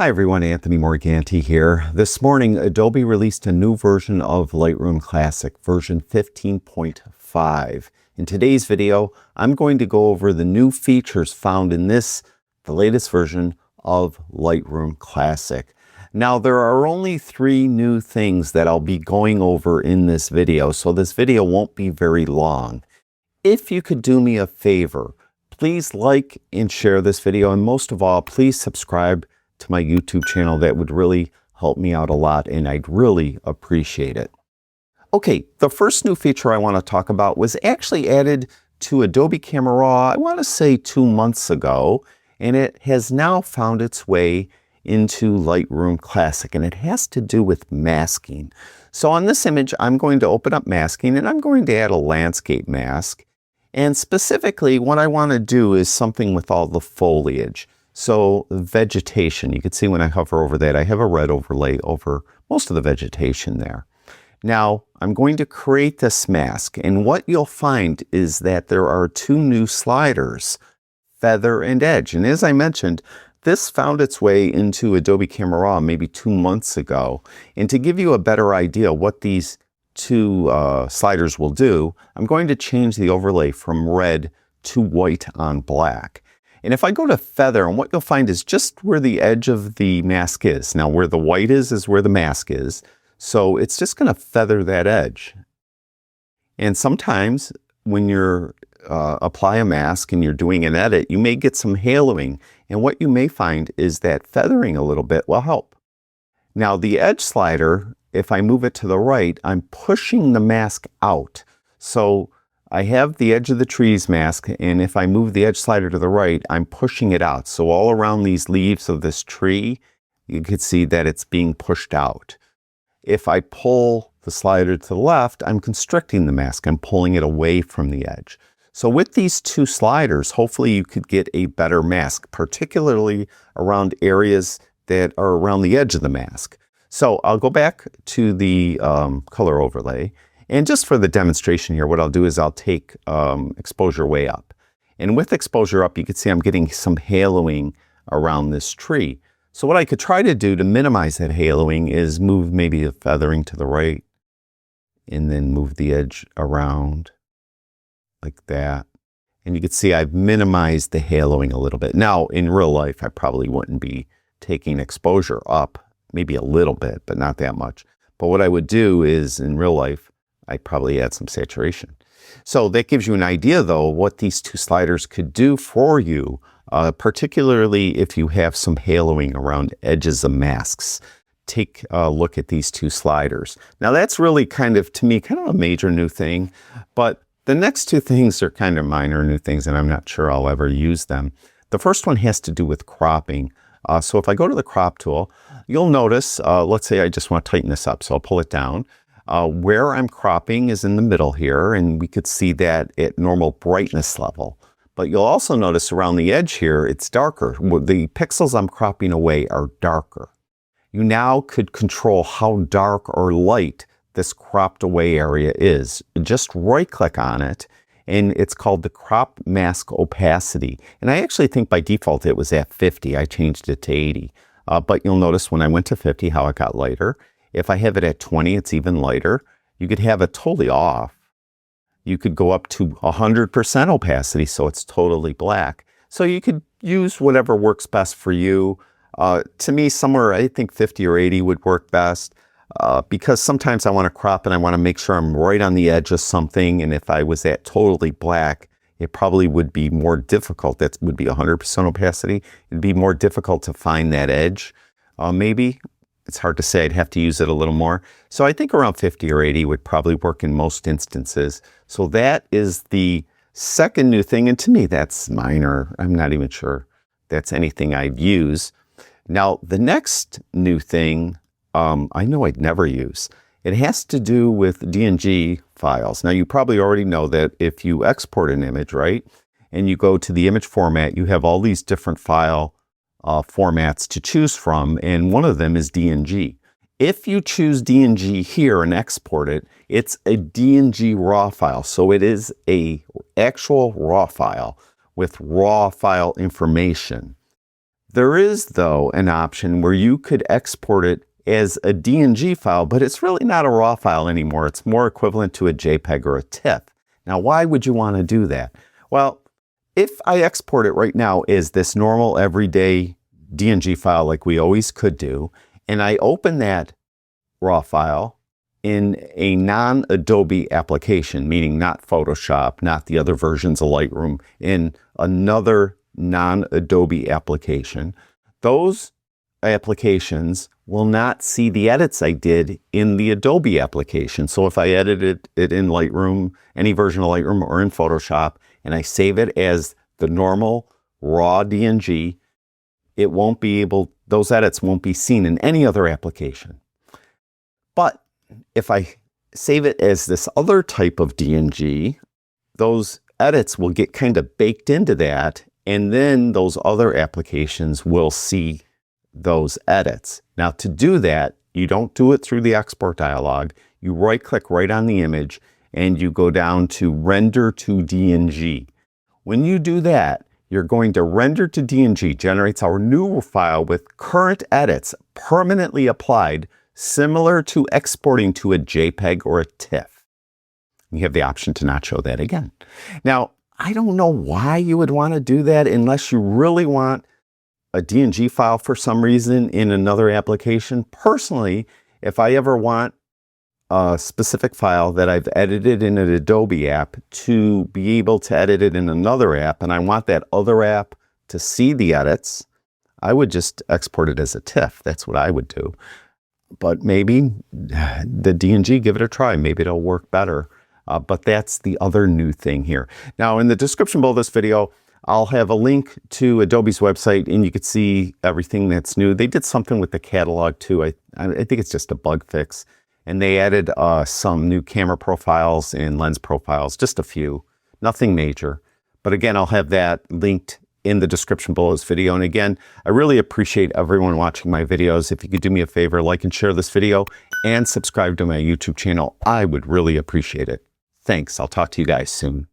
Hi everyone, Anthony Morganti here. This morning, Adobe released a new version of Lightroom Classic, version 15.5. In today's video, I'm going to go over the new features found in the latest version of Lightroom Classic. Now, there are only 3 new things that I'll be going over in this video, so this video won't be very long. If you could do me a favor, please like and share this video, and most of all, please subscribe to my YouTube channel. That would really help me out a lot, and I'd really appreciate it. Okay, the first new feature I want to talk about was actually added to Adobe Camera Raw, I want to say 2 months ago, and it has now found its way into Lightroom Classic, and it has to do with masking. So on this image, I'm going to open up masking, and I'm going to add a landscape mask. And specifically, what I want to do is something with all the foliage. So vegetation, you can see when I hover over that, I have a red overlay over most of the vegetation there. Now, I'm going to create this mask, and what you'll find is that there are 2 new sliders, feather and edge. And as I mentioned, this found its way into Adobe Camera Raw maybe 2 months ago. And to give you a better idea what these 2 sliders will do, I'm going to change the overlay from red to white on black. And if I go to feather, and what you'll find is just where the edge of the mask is. Now, where the white is where the mask is. So it's just going to feather that edge. And sometimes when you're apply a mask and you're doing an edit, you may get some haloing. And what you may find is that feathering a little bit will help. Now, the edge slider, if I move it to the right, I'm pushing the mask out. So I have the edge of the trees mask, and if I move the edge slider to the right, I'm pushing it out. So all around these leaves of this tree, you can see that it's being pushed out. If I pull the slider to the left, I'm constricting the mask. I'm pulling it away from the edge. So with these 2 sliders, hopefully you could get a better mask, particularly around areas that are around the edge of the mask. So I'll go back to the color overlay. And just for the demonstration here, what I'll do is I'll take exposure way up. And with exposure up, you can see I'm getting some haloing around this tree. So what I could try to do to minimize that haloing is move maybe the feathering to the right and then move the edge around like that. And you can see I've minimized the haloing a little bit. Now, in real life, I probably wouldn't be taking exposure up, maybe a little bit, but not that much. But what I would do is, in real life, I'd probably add some saturation. So that gives you an idea, though, what these 2 sliders could do for you, particularly if you have some haloing around edges of masks. Take a look at these 2 sliders. Now, that's really to me, kind of a major new thing, but the next 2 things are kind of minor new things, and I'm not sure I'll ever use them. The first one has to do with cropping. So if I go to the crop tool, you'll notice, let's say I just want to tighten this up, so I'll pull it down. Where I'm cropping is in the middle here, and we could see that at normal brightness level. But you'll also notice around the edge here, it's darker. The pixels I'm cropping away are darker. You now could control how dark or light this cropped away area is. Just right-click on it, and it's called the Crop Mask Opacity. And I actually think by default it was at 50. I changed it to 80. But you'll notice when I went to 50 how it got lighter. If I have it at 20, it's even lighter. You could have it totally off. You could go up to 100% opacity, so it's totally black. So you could use whatever works best for you. To me, somewhere I think 50 or 80 would work best, because sometimes I want to crop and I want to make sure I'm right on the edge of something. And if I was at totally black, it probably would be more difficult. That would be 100% opacity. It'd be more difficult to find that edge, maybe. It's hard to say. I'd have to use it a little more. So I think around 50 or 80 would probably work in most instances. So that is the second new thing. And to me, that's minor. I'm not even sure that's anything I'd use. Now, the next new thing, I know I'd never use. It has to do with DNG files. Now, you probably already know that if you export an image, right, and you go to the image format, you have all these different file formats to choose from, and one of them is DNG. If you choose DNG here and export it, it's a DNG raw file. So it is a actual raw file with raw file information. There is, though, an option where you could export it as a DNG file, but it's really not a RAW file anymore. It's more equivalent to a JPEG or a TIFF. Now, why would you want to do that? Well, if I export it right now as this normal everyday DNG file like we always could do, and I open that RAW file in a non-Adobe application, meaning not Photoshop, not the other versions of Lightroom, in another non-Adobe application, those applications will not see the edits I did in the Adobe application. So if I edited it in Lightroom, any version of Lightroom or in Photoshop, and I save it as the normal raw DNG, it won't be able, those edits won't be seen in any other application. But if I save it as this other type of DNG, those edits will get kind of baked into that, and then those other applications will see those edits. Now, to do that, you don't do it through the export dialog. You right-click right on the image, and you go down to Render to DNG. When you do that, you're going to Render to DNG, generates our new file with current edits permanently applied, similar to exporting to a JPEG or a TIFF. You have the option to not show that again. Now, I don't know why you would want to do that unless you really want a DNG file for some reason in another application. Personally, if I ever want a specific file that I've edited in an Adobe app to be able to edit it in another app, and I want that other app to see the edits, I would just export it as a TIFF. That's what I would do. But maybe the DNG, give it a try. Maybe it'll work better. But that's the other new thing here. Now, in the description below this video, I'll have a link to Adobe's website, and you can see everything that's new. They did something with the catalog too. I think it's just a bug fix. And they added some new camera profiles and lens profiles, just a few, nothing major. But again, I'll have that linked in the description below this video. And again, I really appreciate everyone watching my videos. If you could do me a favor, like and share this video and subscribe to my YouTube channel, I would really appreciate it. Thanks. I'll talk to you guys soon.